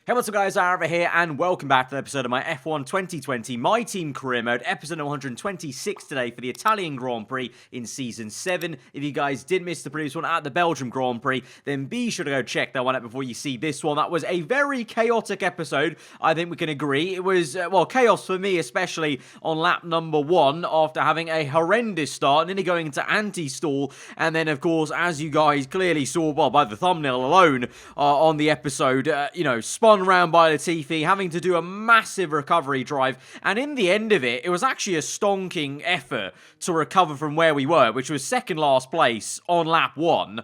Hey, what's up guys, aarava here, and welcome back to the episode of my F1 2020 My Team Career Mode, episode 126 today for the Italian Grand Prix in Season 7. If you guys did miss the previous one at the Belgium Grand Prix, then be sure to go check that one out before you see this one. That was a very chaotic episode, I think we can agree. It was, chaos for me, especially on lap number 1, after having a horrendous start, nearly going into anti-stall, and then, of course, as you guys clearly saw, well, by the thumbnail alone, on the episode, spun around by Latifi, having to do a massive recovery drive, and in the end of it was actually a stonking effort to recover from where we were, which was second last place on lap 1.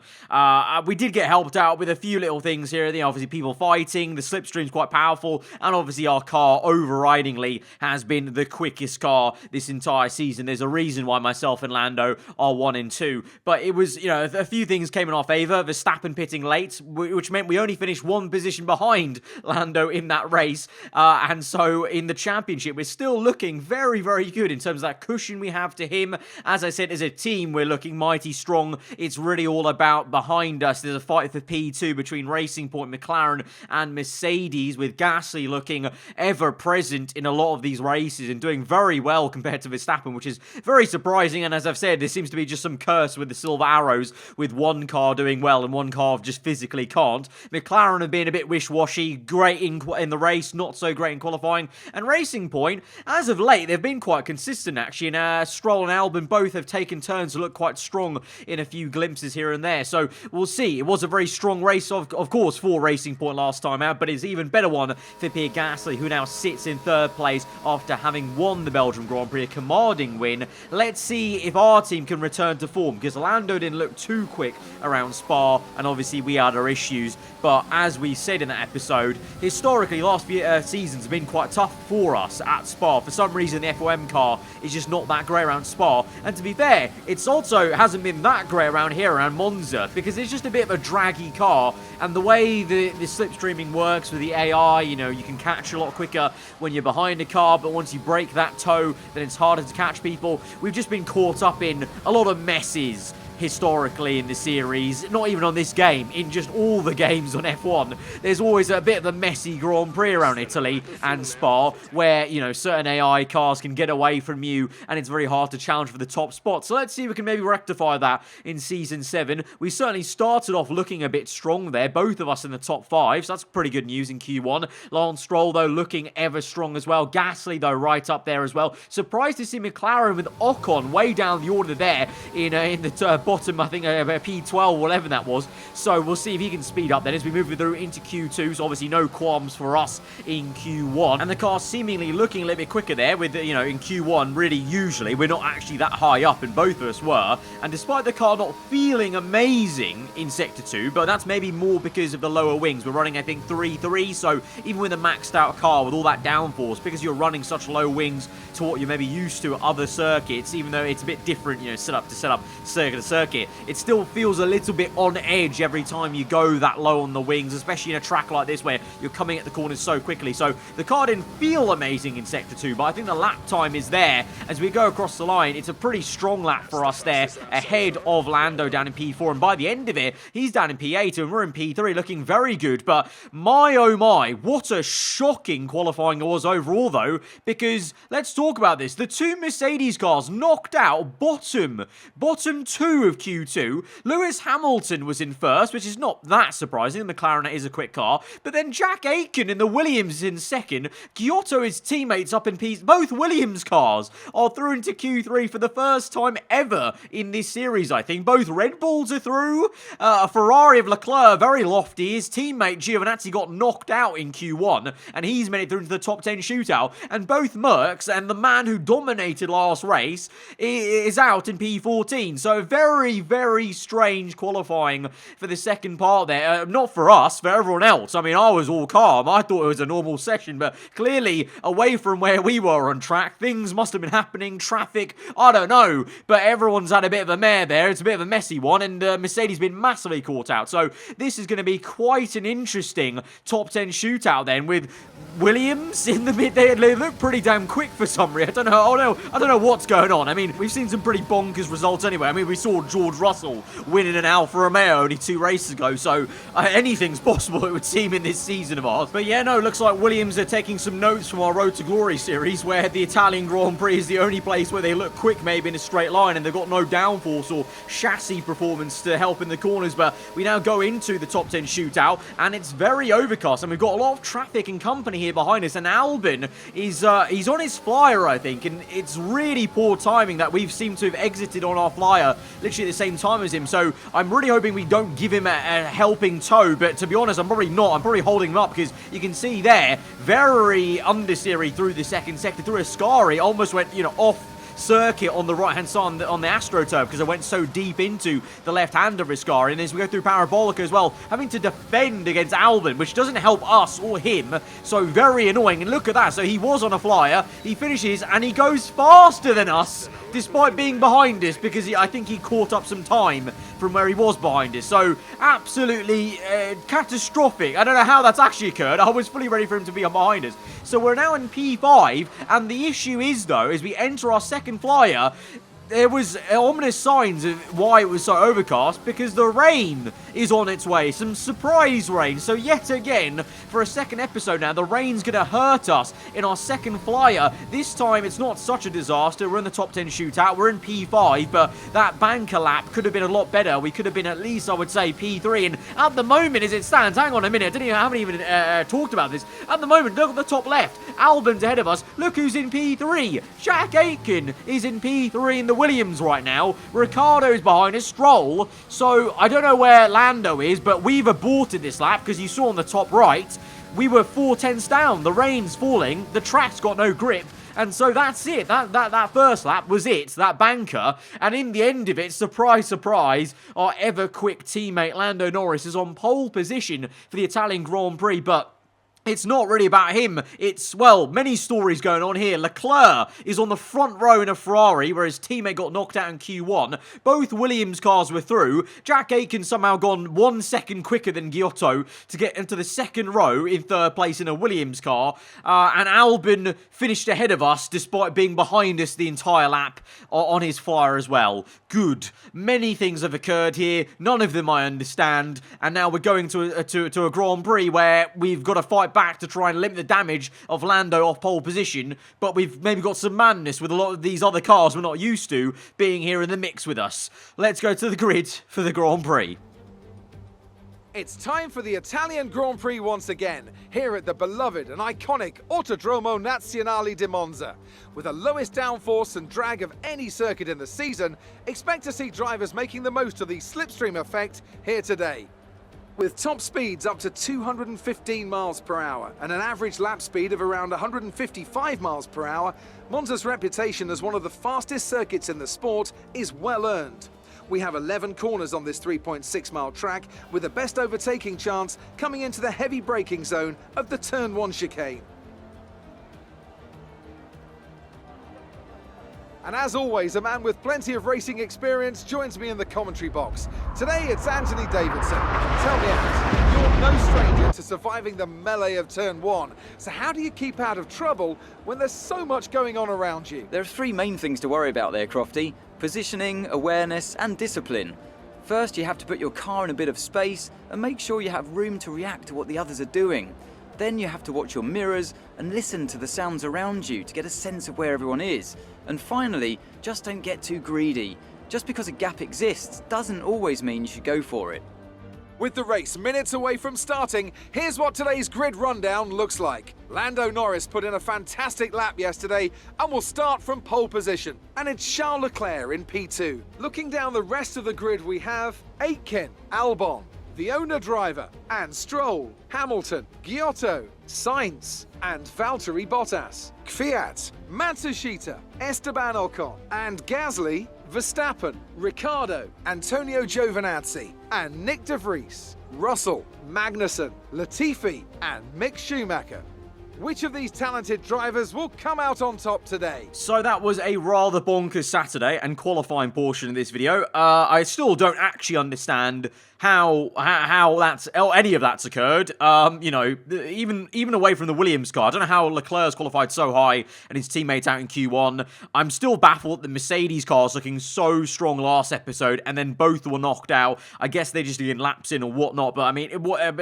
We did get helped out with a few little things here, obviously people fighting, the slipstream's quite powerful, and obviously our car overridingly has been the quickest car this entire season. There's a reason why myself and Lando are 1 and 2, but it was, a few things came in our favour. Verstappen pitting late, which meant we only finished 1 position behind Lando in that race, and so in the championship we're still looking very, very good in terms of that cushion we have to him. As I said, as a team we're looking mighty strong. It's really all about behind us. There's a fight for P2 between Racing Point, McLaren and Mercedes, with Gasly looking ever present in a lot of these races and doing very well compared to Verstappen, which is very surprising. And as I've said, there seems to be just some curse with the silver arrows, with one car doing well and one car just physically can't. McLaren have been a bit wish-washy, great in the race, not so great in qualifying. And Racing Point, as of late, they've been quite consistent actually, and Stroll and Albon both have taken turns to look quite strong in a few glimpses here and there. So we'll see. It was a very strong race, of course, for Racing Point last time out, but it's an even better one for Pierre Gasly, who now sits in 3rd place after having won the Belgium Grand Prix, a commanding win. Let's see if our team can return to form, because Lando didn't look too quick around Spa, and obviously we had our issues. But as we said in that episode, historically, last few seasons have been quite tough for us at Spa. For some reason, the FOM car is just not that great around Spa. And to be fair, it's also hasn't been that great around here, around Monza, because it's just a bit of a draggy car. And the way the slipstreaming works with the AI, you can catch a lot quicker when you're behind a car, but once you break that toe, then it's harder to catch people. We've just been caught up in a lot of messes historically in the series, not even on this game, in just all the games on F1. There's always a bit of a messy Grand Prix around Italy and Spa, where, certain AI cars can get away from you, and it's very hard to challenge for the top spot. So let's see if we can maybe rectify that in Season 7. We certainly started off looking a bit strong there, both of us in the top 5, so that's pretty good news in Q1. Lance Stroll, though, looking ever strong as well. Gasly, though, right up there as well. Surprised to see McLaren with Ocon way down the order there in the bottom, I think, P12, whatever that was. So we'll see if he can speed up then as we move through into Q2. So obviously no qualms for us in Q1. And the car seemingly looking a little bit quicker there with, in Q1, really, usually, we're not actually that high up, and both of us were. And despite the car not feeling amazing in Sector 2, but that's maybe more because of the lower wings. We're running, I think, 3.3, so even with a maxed out car with all that downforce, because you're running such low wings to what you're maybe used to at other circuits, even though it's a bit different, setup to setup, circuit to circuit, it still feels a little bit on edge every time you go that low on the wings, especially in a track like this where you're coming at the corners so quickly. So the car didn't feel amazing in Sector 2, but I think the lap time is there. As we go across the line, it's a pretty strong lap for us there, ahead of Lando down in P4, and by the end of it, he's down in P8, and we're in P3, looking very good. But my, oh my, what a shocking qualifying it was overall, though, because let's talk about this. The 2 Mercedes cars knocked out bottom 2 of Q2. Lewis Hamilton was in 1st, which is not that surprising. The McLaren is a quick car. But then Jack Aitken in the Williams is in 2nd. Giotto, his teammates up in P. Both Williams cars are through into Q3 for the first time ever in this series, I think. Both Red Bulls are through. A Ferrari of Leclerc, very lofty. His teammate Giovinazzi got knocked out in Q1, and he's made it through into the top 10 shootout. And both Mercs and the man who dominated last race is out in P14. So very, very strange qualifying for the second part there. Not for us, for everyone else. I mean, I was all calm. I thought it was a normal session, but clearly away from where we were on track, things must have been happening. Traffic, I don't know, but everyone's had a bit of a mare there. It's a bit of a messy one, and Mercedes been massively caught out. So this is going to be quite an interesting top 10 shootout then, with Williams in the mid. They look pretty damn quick for some reason. I don't know what's going on. I mean, we've seen some pretty bonkers results anyway. I mean, we saw saw George Russell winning an Alfa Romeo only 2 races ago, so anything's possible, it would seem, in this season of ours. But yeah, no, looks like Williams are taking some notes from our Road to Glory series, where the Italian Grand Prix is the only place where they look quick maybe in a straight line, and they've got no downforce or chassis performance to help in the corners. But we now go into the top 10 shootout, and it's very overcast, and we've got a lot of traffic and company here behind us, and Albon is he's on his flyer, I think, and it's really poor timing that we've seemed to have exited on our flyer literally at the same time as him. So I'm really hoping we don't give him a helping tow, but to be honest, I'm probably not. I'm probably holding him up, because you can see there, very understeery through the second sector, through Ascari, almost went, you know, off circuit on the right hand side on the AstroTurf, because I went so deep into the left hand of Ascari. And as we go through Parabolica as well, having to defend against Albon, which doesn't help us or him, so very annoying. And look at that, so he was on a flyer, he finishes and he goes faster than us despite being behind us, because I think he caught up some time from where he was behind us. So absolutely catastrophic. I don't know how that's actually occurred. I was fully ready for him to be behind us. So we're now in P5, and the issue is, though, as we enter our second flyer, there was ominous signs of why it was so overcast, because the rain is on its way. Some surprise rain. So yet again, for a second episode now, the rain's going to hurt us in our second flyer. This time, it's not such a disaster. We're in the top 10 shootout. We're in P5, but that banker lap could have been a lot better. We could have been at least, I would say, P3. And at the moment, as it stands, hang on a minute, I haven't even talked about this. At the moment, look at the top left. Albon's ahead of us. Look who's in P3. Jack Aitken is in P3 in the Williams right now. Ricciardo's behind us, Stroll. So I don't know where Lando is, but we've aborted this lap, because you saw on the top right, we were 4/10 down. The rain's falling. The track's got no grip. And so that's it. That first lap was it. That banker. And in the end of it, surprise, surprise, our ever-quick teammate Lando Norris is on pole position for the Italian Grand Prix. But it's not really about him. It's, well, many stories going on here. Leclerc is on the front row in a Ferrari, where his teammate got knocked out in Q1. Both Williams cars were through. Jack Aitken somehow gone 1 second quicker than Giotto to get into the second row in third place in a Williams car. And Albon finished ahead of us, despite being behind us the entire lap on his flyer as well. Good. Many things have occurred here. None of them I understand. And now we're going to a Grand Prix where we've got to fight back to try and limit the damage of Lando off pole position, but we've maybe got some madness with a lot of these other cars we're not used to being here in the mix with us. Let's go to the grid for the Grand Prix. It's time for the Italian Grand Prix once again, here at the beloved and iconic Autodromo Nazionale di Monza. With the lowest downforce and drag of any circuit in the season, expect to see drivers making the most of the slipstream effect here today. With top speeds up to 215 miles per hour and an average lap speed of around 155 miles per hour, Monza's reputation as one of the fastest circuits in the sport is well earned. We have 11 corners on this 3.6-mile track, with the best overtaking chance coming into the heavy braking zone of the Turn 1 chicane. And as always, a man with plenty of racing experience joins me in the commentary box. Today it's Anthony Davidson. Tell me, Ant, you're no stranger to surviving the melee of Turn 1. So how do you keep out of trouble when there's so much going on around you? There are 3 main things to worry about there, Crofty. Positioning, awareness and discipline. First, you have to put your car in a bit of space and make sure you have room to react to what the others are doing. Then you have to watch your mirrors and listen to the sounds around you to get a sense of where everyone is. And finally, just don't get too greedy. Just because a gap exists doesn't always mean you should go for it. With the race minutes away from starting, here's what today's grid rundown looks like. Lando Norris put in a fantastic lap yesterday and will start from pole position. And it's Charles Leclerc in P2. Looking down the rest of the grid, we have Aitken, Albon, the owner driver, and Stroll, Hamilton, Giotto, Sainz, and Valtteri Bottas, Kvyat, Matsushita, Esteban Ocon, and Gasly, Verstappen, Ricciardo, Antonio Giovinazzi, and Nick de Vries, Russell, Magnussen, Latifi, and Mick Schumacher. Which of these talented drivers will come out on top today? So that was a rather bonkers Saturday and qualifying portion of this video. I still don't actually understand how that's any of that's occurred. You know, even away from the Williams car, I don't know how Leclerc's qualified so high and his teammates out in Q1. I'm still baffled that the Mercedes car's looking so strong last episode, and then both were knocked out. I guess they're just getting laps in or whatnot, but I mean,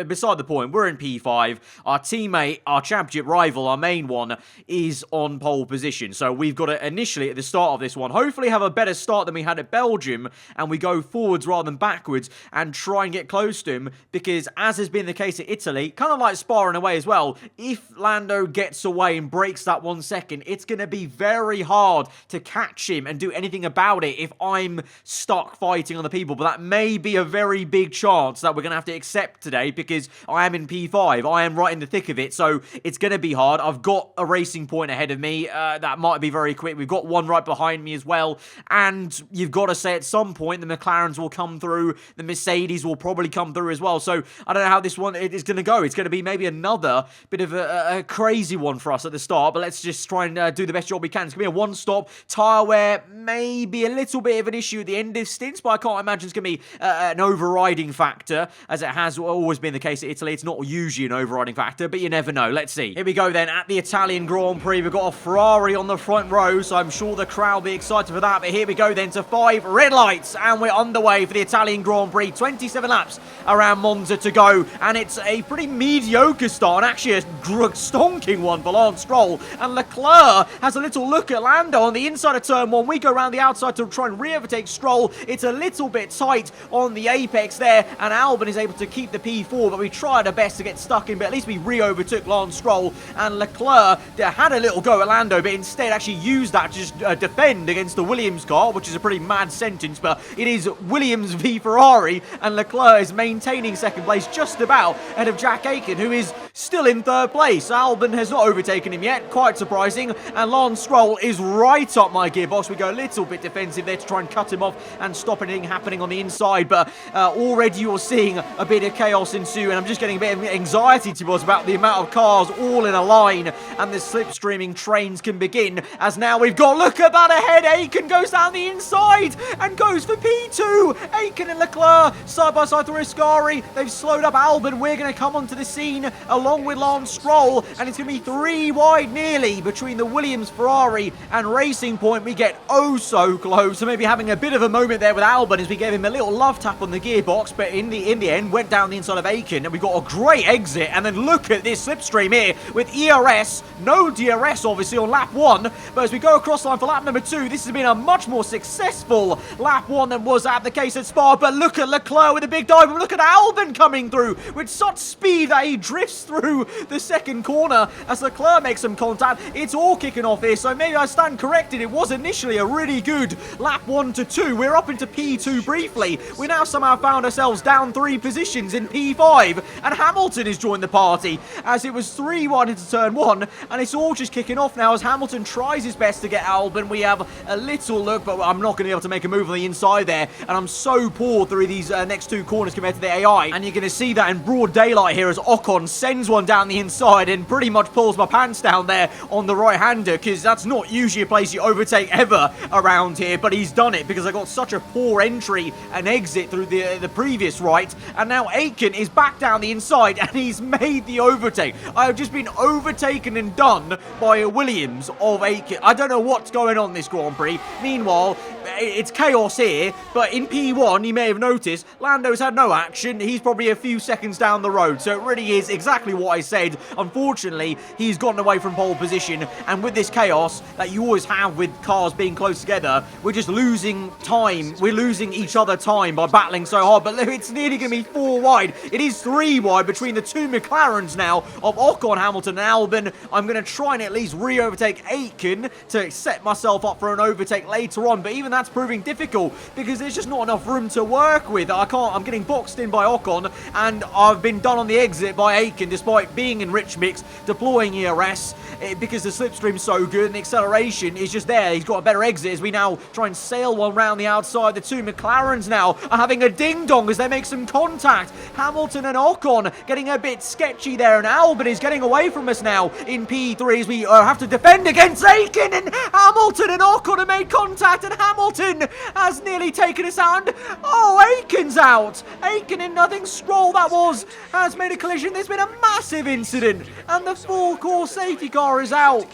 beside the point, we're in P5. Our teammate, our championship rival, our main one, is on pole position. So we've got to initially, at the start of this one, hopefully have a better start than we had at Belgium, and we go forwards rather than backwards and try and get close to him, because as has been the case at Italy, kind of like Spa in a way as well, if Lando gets away and breaks that 1 second, it's going to be very hard to catch him and do anything about it if I'm stuck fighting on the people. But that may be a very big chance that we're going to have to accept today, because I am in P5. I am right in the thick of it, so it's going to be hard. I've got a racing point ahead of me. That might be very quick. We've got one right behind me as well, and you've got to say at some point the McLarens will come through, the Mercedes will probably come through as well. So I don't know how this one is going to go. It's going to be maybe another bit of a crazy one for us at the start, but let's just try and do the best job we can. It's going to be a one-stop tyre wear, maybe a little bit of an issue at the end of stints, but I can't imagine it's going to be an overriding factor, as it has always been the case at Italy. It's not usually an overriding factor, but you never know. Let's see. Here we go then at the Italian Grand Prix. We've got a Ferrari on the front row, so I'm sure the crowd will be excited for that. But here we go then to 5 red lights, and we're underway for the Italian Grand Prix. 27 laps around Monza to go, and it's a pretty mediocre start, and actually a stonking one for Lance Stroll. And Leclerc has a little look at Lando on the inside of turn 1. We go around the outside to try and re-overtake Stroll. It's a little bit tight on the apex there, and Albon is able to keep the P4, but we tried our best to get stuck in, but at least we re-overtook Lance Stroll. And Leclerc had a little go at Lando, but instead actually used that to just defend against the Williams car, which is a pretty mad sentence, but it is Williams v Ferrari, and Leclerc is maintaining second place just about ahead of Jack Aitken, who is still in third place. Albon has not overtaken him yet, quite surprising, and Lance Stroll is right up my gearbox. We go a little bit defensive there to try and cut him off and stop anything happening on the inside, but already you're seeing a bit of chaos ensue, and I'm just getting a bit of anxiety towards about the amount of cars all in a line, and the slipstreaming trains can begin, as now we've got, look at that ahead, Aitken goes down the inside and goes for P2. Aitken and Leclerc side by side through Ascari. They've slowed up Albon. We're going to come onto the scene along with Lance Stroll, and it's going to be 3 wide nearly between the Williams, Ferrari and Racing Point. We get oh so close, so maybe having a bit of a moment there with Albon as we gave him a little love tap on the gearbox, but in the end went down the inside of Aitken, and we got a great exit. And then look at this slipstream here with ERS, no DRS obviously on lap 1, but as we go across line for lap number 2, this has been a much more successful lap 1 than was at the case at Spa. But look at Leclerc with a big dive, and look at Albon coming through with such speed that he drifts through the second corner as Leclerc makes some contact. It's all kicking off here, so maybe I stand corrected. It was initially a really good lap 1 to 2. We're up into P2 briefly. We now somehow found ourselves down 3 positions in P5, and Hamilton has joined the party as it was 3-1 into turn 1, and it's all just kicking off now as Hamilton tries his best to get Albon. We have a little look, but I'm not going to be able to make a move on the inside there, and I'm so poor through these next 2 corners compared to the AI, and you're going to see that in broad daylight here as Ocon sends one down the inside and pretty much pulls my pants down there on the right-hander, because that's not usually a place you overtake ever around here, but he's done it because I got such a poor entry and exit through the previous right, and now Aitken is back down the inside and he's made the overtake. I have just been overtaken and done by a Williams of Aitken. I don't know what's going on this Grand Prix. Meanwhile, it's chaos here, but in P1, you may have noticed, Lando's had no action. He's probably a few seconds down the road, so it really is exactly what I said. Unfortunately, he's gotten away from pole position, and with this chaos that you always have with cars being close together, we're just losing time. We're losing each other time by battling so hard, but it's nearly going to be 4 wide. It is 3 wide between the 2 McLarens now of Ocon, Hamilton and Albon. I'm going to try and at least re-overtake Aitken to set myself up for an overtake later on, but even that's proving difficult because there's just not enough room to work with. I'm getting boxed in by Ocon, and I've been done on the exit by Aitken despite being in rich mix, deploying ERS, because the slipstream's so good and the acceleration is just there. He's got a better exit as we now try and sail one round the outside. The 2 McLarens now are having a ding-dong as they make some contact. Hamilton and Ocon getting a bit sketchy there, and Albon is getting away from us now in P3 as we have to defend against Aitken, and Hamilton and Ocon have made contact, and Hamilton Hamilton has nearly taken us out. And, oh, Aiken's out. Aiken in nothing. Stroll, that was, has made a collision. There's been a massive incident. And the full course safety car is out.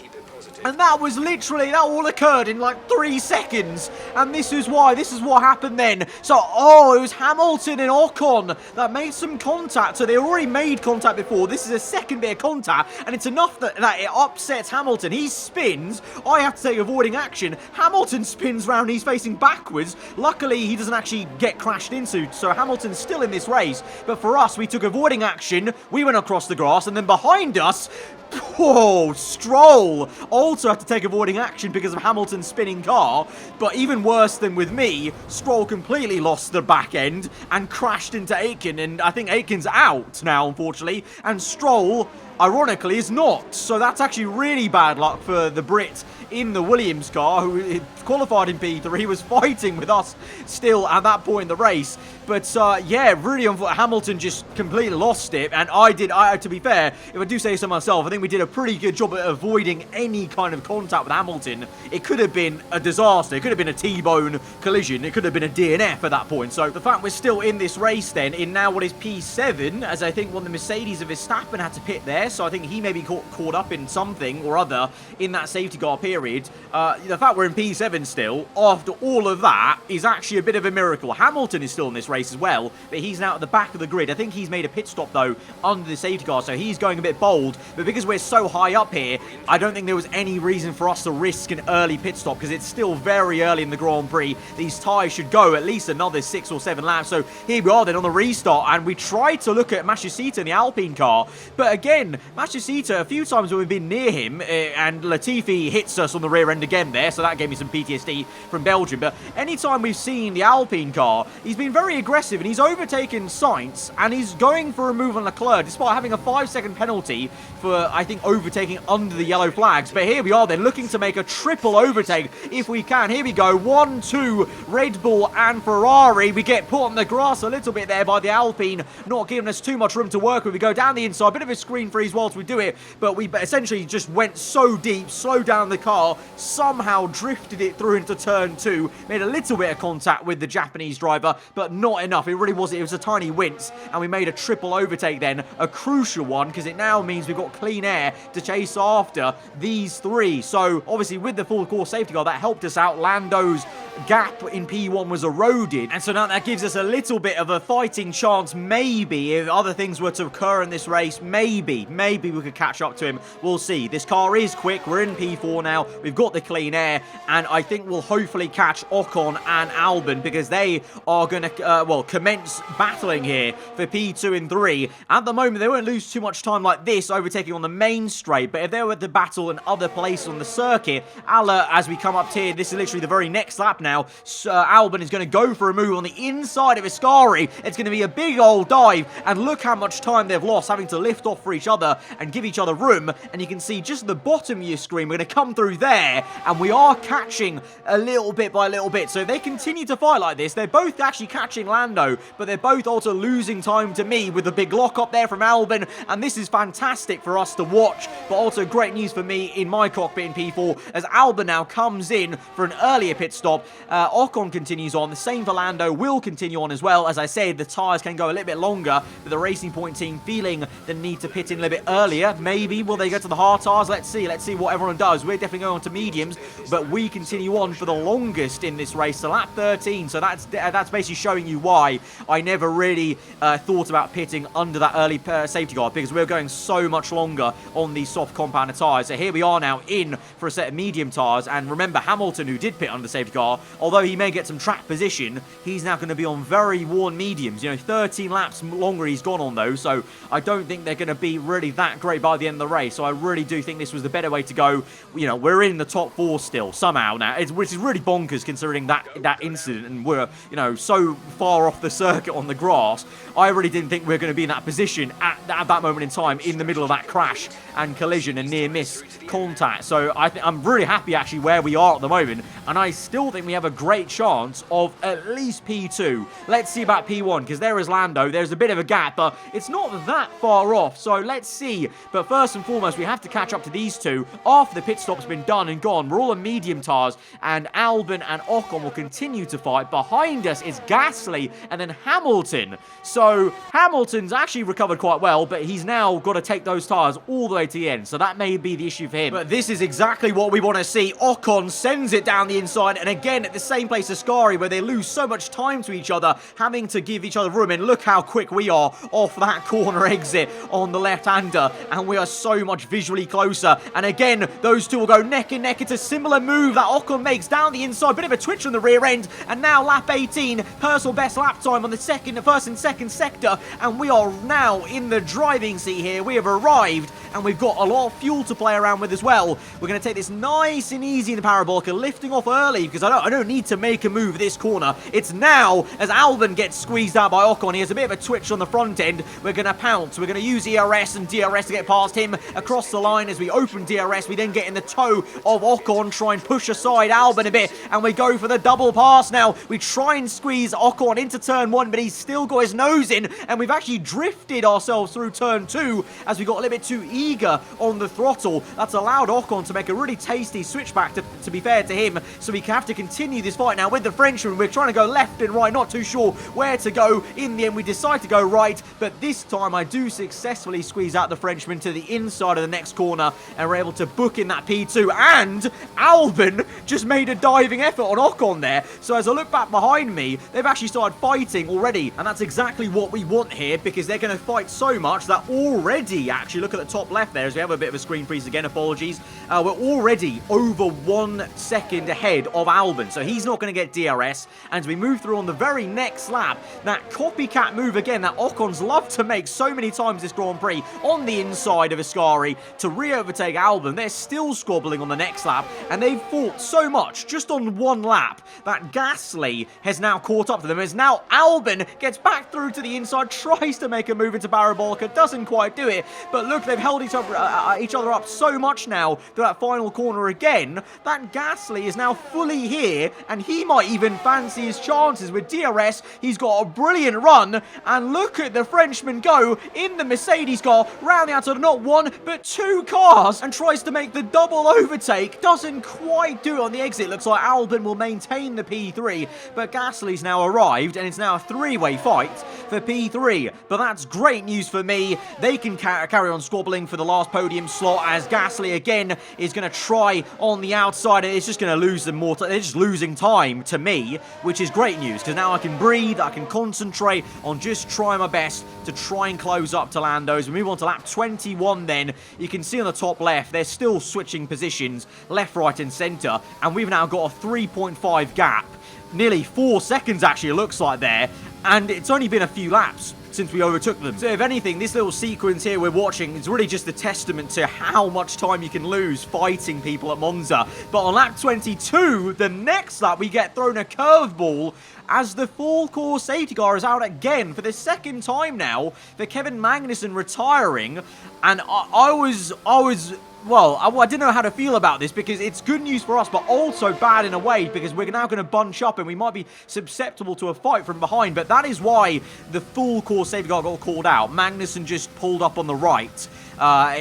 And that was literally, that all occurred in like 3 seconds. And this is why, this is what happened then. So, it was Hamilton and Ocon that made some contact. So they already made contact before. This is a second bit of contact. And it's enough that it upsets Hamilton. He spins. I have to take avoiding action. Hamilton spins round. He's facing backwards. Luckily, he doesn't actually get crashed into. So Hamilton's still in this race. But for us, we took avoiding action. We went across the grass. And then behind us, whoa, Stroll also had to take avoiding action because of Hamilton's spinning car. But even worse than with me, Stroll completely lost the back end and crashed into Aiken. And I think Aiken's out now, unfortunately. And Stroll, ironically, is not. So that's actually really bad luck for the Brit in the Williams car, who qualified in P3. He was fighting with us still at that point in the race. But yeah, really unfortunate. Hamilton just completely lost it. And to be fair, if I do say so myself, I think we did a pretty good job at avoiding any kind of contact with Hamilton. It could have been a disaster. It could have been a T-bone collision. It could have been a DNF at that point. So the fact we're still in this race then, in now what is P7, as I think one of the Mercedes of Verstappen had to pit there. So I think he may be caught up in something or other in that safety car period. The fact we're in P7 still, after all of that, is actually a bit of a miracle. Hamilton is still in this race as well, but he's now at the back of the grid. I think he's made a pit stop, though, under the safety car, so he's going a bit bold. But because we're so high up here, I don't think there was any reason for us to risk an early pit stop, because it's still very early in the Grand Prix. These tyres should go at least another 6 or 7 laps. So here we are then on the restart, and we tried to look at Matsushita in the Alpine car, but again, Matsushita, a few times when we've been near him, and Latifi hits us on the rear end again there, so that gave me some PTSD from Belgium. But anytime we've seen the Alpine car, he's been very aggressive, and he's overtaken Sainz, and he's going for a move on Leclerc, despite having a 5-second penalty for, I think, overtaking under the yellow flags. But here we are then, looking to make a triple overtake if we can. Here we go, 1, 2, Red Bull and Ferrari. We get put on the grass a little bit there by the Alpine, not giving us too much room to work with. We go down the inside, bit of a screen freeze whilst we do it, but we essentially just went so deep, slowed down the car, somehow drifted it through into turn 2, made a little bit of contact with the Japanese driver, but not enough. It really wasn't. It was a tiny wince, and we made a triple overtake then, a crucial one, because it now means we've got clean air to chase after these 3. So obviously with the full course safety car, that helped us out. Lando's gap in P1 was eroded, and so now that gives us a little bit of a fighting chance. Maybe if other things were to occur in this race, maybe we could catch up to him. We'll see. This car is quick. We're in P4 now. We've got the clean air, and I think we'll hopefully catch Ocon and Albon, because they are going to commence battling here for P2 and 3. At the moment, they won't lose too much time like this overtaking on the main straight, but if they were to battle in other places on the circuit, as we come up here, this is literally the very next lap now. Albon is going to go for a move on the inside of Ascari. It's going to be a big old dive, and look how much time they've lost having to lift off for each other and give each other room. And you can see just at the bottom of your screen, we're going to come through there, and we are catching a little bit by little bit. So if they continue to fight like this, they're both actually catching Lando, but they're both also losing time to me with a big lock up there from Albon, and this is fantastic for us to watch, but also great news for me in my cockpit in P4 as Albon now comes in for an earlier pit stop. Ocon continues on. The same for Lando will continue on as well. As I said, the tyres can go a little bit longer, but the Racing Point team feeling the need to pit in a little bit earlier. Maybe will they go to the hard tyres? Let's see what everyone does. We're definitely going on to mediums, but we continue on for the longest in this race to lap 13. So that's basically showing you why I never really thought about pitting under that early safety car, because we're going so much longer on these soft compounded tyres. So here we are now in for a set of medium tyres, and remember Hamilton, who did pit under the safety car, although he may get some track position, he's now going to be on very worn mediums. 13 laps longer he's gone on those, so I don't think they're going to be really that great by the end of the race. So I really do think this was the better way to go. We're in the top 4 still somehow now, which is really bonkers considering that incident, and we're so far off the circuit on the grass. I really didn't think we were going to be in that position at that moment in time, in the middle of that crash and collision and near miss contact. So I'm really happy actually where we are at the moment, and I still think we have a great chance of at least P2. Let's see about P1, because there is Lando. There's a bit of a gap, but it's not that far off, so let's see. But first and foremost, we have to catch up to these two after the pit stop's been done and gone. We're all on medium tires, and Albon and Ocon will continue to fight. Behind us is Gasly and then Hamilton. So Hamilton's actually recovered quite well, but he's now got to take those tires all the way to the end, so that may be the issue for him. But this is exactly what we want to see. Ocon sends it down the inside, and again at the same place as Ascari, where they lose so much time to each other, having to give each other room. And look how quick we are off that corner exit on the left-hander, and we are so much visually closer. And again, those two will go neck and neck. It's a similar move that Ocon makes down the inside, bit of a twitch from the rear end, and now lap 18, personal best lap time on the first and second sector, and we are now in the driving seat here. We have arrived, and we've got a lot of fuel to play around with as well. We're going to take this nice and easy in the parabolica, lifting off early, because I don't need to make a move this corner. It's now, as Albon gets squeezed out by Ocon. He has a bit of a twitch on the front end. We're going to pounce. We're going to use ERS and DRS to get past him across the line. As we open DRS, we then get in the toe of Ocon, try and push aside Albon a bit, and we go for the double pass now. We try and squeeze Ocon into turn 1, but he's still got his nose in, and we've actually drifted ourselves through turn 2 as we got a little bit too eager on the throttle. That's allowed Ocon to make a really tasty switchback, to be fair to him, so we have to continue this fight now with the Frenchman. We're trying to go left and right, not too sure where to go. In the end, we decide to go right, but this time I do successfully squeeze out the Frenchman to the inside of the next corner, and we're able to book in that P2, and Albon just made a diving effort on Ocon there. So as I look back behind me, they've actually started fighting already, and that's exactly what we want here, because they're going to fight so much that already, actually, look at the top left there, as we have a bit of a screen freeze again, apologies. We're already over 1 second ahead of Albon, so he's not going to get DRS, and as we move through on the very next lap, that copycat move again that Ocon's loved to make so many times this Grand Prix on the inside of Ascari to re-overtake Albon. They're still squabbling on the next lap, and they've fought so much just on 1 lap that Gasly has now caught up to them, as now Albon gets back through to the inside, tries to make a move into parabolica, doesn't quite do it, but look, they've held each other up so much now to that final corner again that Gasly is now fully here, and he might even fancy his chances with DRS. He's got a brilliant run, and look at the Frenchman go in the Mercedes car, round the outside of not 1 but 2 cars, and tries to make the double overtake. Doesn't quite do it on the exit. Looks like Albon will maintain the P3, but Gasly's now arrived, and it's now a 3-way fight for P3. But that's great news for me. They can carry on squabbling for the last podium slot, as Gasly again is going to try on the outside, and it's just going to lose them more. They're just losing time to me, which is great news, because now I can breathe, I can concentrate on just trying my best to try and close up to Lando's. We move on to lap 21 then. You can see on the top left, they're still switching positions, left, right, and centre, and we've now got a 3.5 gap. Nearly 4 seconds, actually, it looks like there, and it's only been a few laps since we overtook them. So if anything, this little sequence here we're watching is really just a testament to how much time you can lose fighting people at Monza. But on lap 22, the next lap, we get thrown a curveball as the full course safety car is out again for the second time now for Kevin Magnussen retiring. And well, I didn't know how to feel about this, because it's good news for us, but also bad in a way, because we're now going to bunch up and we might be susceptible to a fight from behind. But that is why the full course safety car got called out. Magnussen just pulled up on the right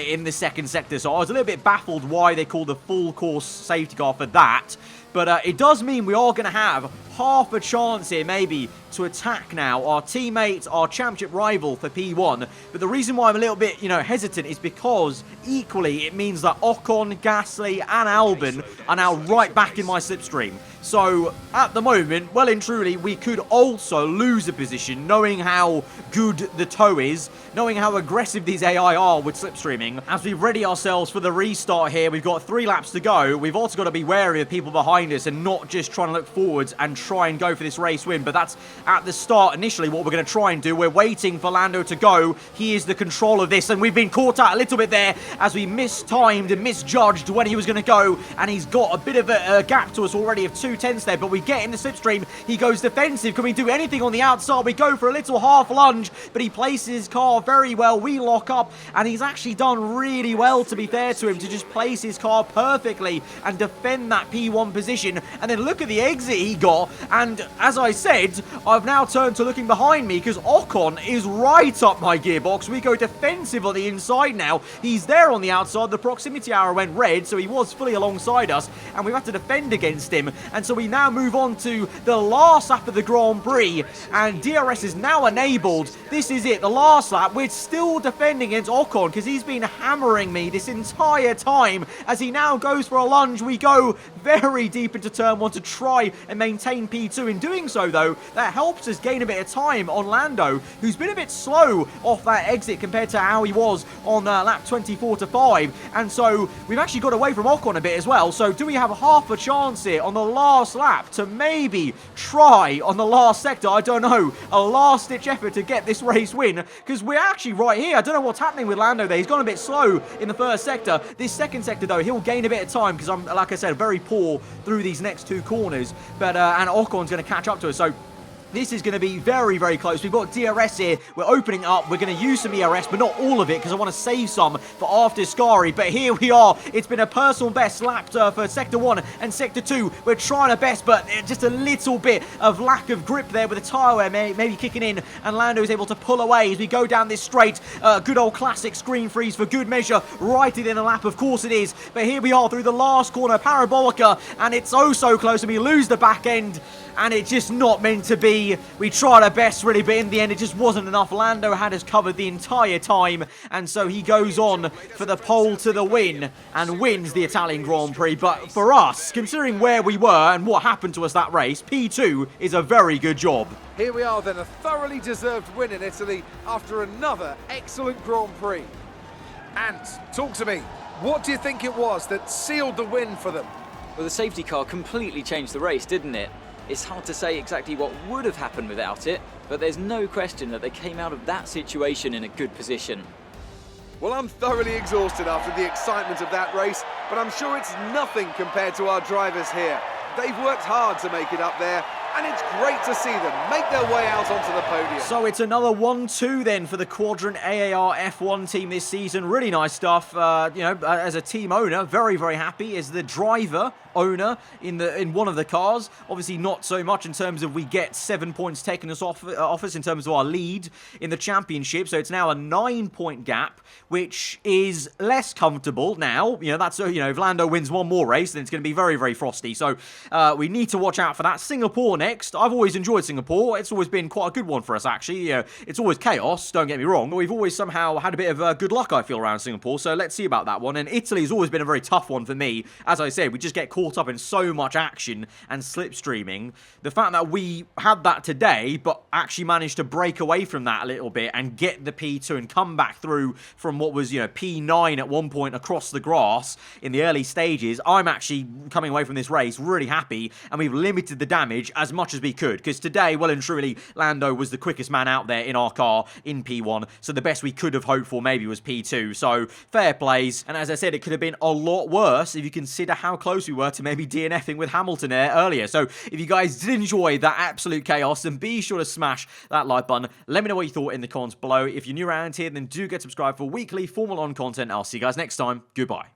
in the second sector, so I was a little bit baffled why they called the full course safety car for that. But it does mean we are going to have half a chance here, maybe, to attack now our teammate, our championship rival for P1. But the reason why I'm a little bit, hesitant is because equally it means that Ocon, Gasly, and Albon are now right back in my slipstream. So at the moment, well and truly, we could also lose a position, knowing how good the toe is, knowing how aggressive these AI are with slipstreaming. As we ready ourselves for the restart here, we've got 3 laps to go. We've also got to be wary of people behind us and not just trying to look forwards and try and go for this race win. But that's at the start initially what we're going to try and do. We're waiting for Lando to go. He is the control of this, and we've been caught out a little bit there as we mistimed and misjudged when he was going to go, and he's got a bit of a gap to us already of 2 tenths there. But we get in the slipstream. He goes defensive. Can we do anything on the outside? We go for a little half lunge, but he places his car very well. We lock up, and he's actually done really well, to be fair to him, to just place his car perfectly and defend that P1 position. position, and then look at the exit he got, and as I said, I've now turned to looking behind me because Ocon is right up my gearbox. We go defensive on the inside now. He's there on the outside. The proximity arrow went red, so he was fully alongside us, and we've had to defend against him. And so we now move on to the last lap of the Grand Prix, and DRS is now enabled. This is it, the last lap. We're still defending against Ocon because he's been hammering me this entire time. As he now goes for a lunge, we go very deep into turn 1 to try and maintain P2. In doing so, though, that helps us gain a bit of time on Lando, who's been a bit slow off that exit compared to how he was on lap 24 to 5. And so we've actually got away from Ocon a bit as well. So do we have half a chance here on the last lap to maybe try on the last sector? I don't know. A last-ditch effort to get this race win, because we're actually right here. I don't know what's happening with Lando there. He's gone a bit slow in the first sector. This second sector, though, he'll gain a bit of time because I'm, like I said, very poor through these next two corners. But and Ocon's going to catch up to us. So this is going to be very, very close. We've got DRS here. We're opening up. We're going to use some ERS, but not all of it because I want to save some for after Scari. But here we are. It's been a personal best lap for Sector 1 and Sector 2. We're trying our best, but just a little bit of lack of grip there with the tyre wear maybe kicking in, and Lando is able to pull away as we go down this straight. Good old classic screen freeze for good measure right in the lap. Of course it is. But here we are through the last corner, Parabolica, and it's oh so close, and we lose the back end. And it's just not meant to be. We tried our best, really, but in the end, it just wasn't enough. Lando had us covered the entire time, and so he goes on for the pole to the win and wins the Italian Grand Prix. But for us, considering where we were and what happened to us that race, P2 is a very good job. Here we are then, a thoroughly deserved win in Italy after another excellent Grand Prix. Ant, talk to me. What do you think it was that sealed the win for them? Well, the safety car completely changed the race, didn't it? It's hard to say exactly what would have happened without it, but there's no question that they came out of that situation in a good position. Well, I'm thoroughly exhausted after the excitement of that race, but I'm sure it's nothing compared to our drivers here. They've worked hard to make it up there, and it's great to see them make their way out onto the podium. So it's another 1-2 then for the Quadrant AAR F1 team this season. Really nice stuff. You know, as a team owner, very, very happy. As the driver owner in one of the cars, obviously not so much in terms of we get 7 points taken us off us in terms of our lead in the championship. So it's now a 9-point gap, which is less comfortable now. You know, that's if Lando wins one more race, then it's going to be very, very frosty. So we need to watch out for that. Singapore next. I've always enjoyed Singapore. It's always been quite a good one for us, actually. You know, it's always chaos, don't get me wrong, but we've always somehow had a bit of good luck, I feel, around Singapore. So let's see about that one. And Italy has always been a very tough one for me. As I said, we just get caught up in so much action and slipstreaming. The fact that we had that today, but actually managed to break away from that a little bit and get the P2 and come back through from what was, P9 at one point across the grass in the early stages. I'm actually coming away from this race really happy, and we've limited the damage as much as we could, because today, well and truly, Lando was the quickest man out there in our car in P1, so the best we could have hoped for maybe was P2, so fair plays. And as I said, it could have been a lot worse if you consider how close we were to maybe DNFing with Hamilton there earlier. So if you guys did enjoy that absolute chaos, then be sure to smash that like button. Let me know what you thought in the comments below. If you're new around here, then do get subscribed for weekly Formula 1 content. I'll see you guys next time. Goodbye.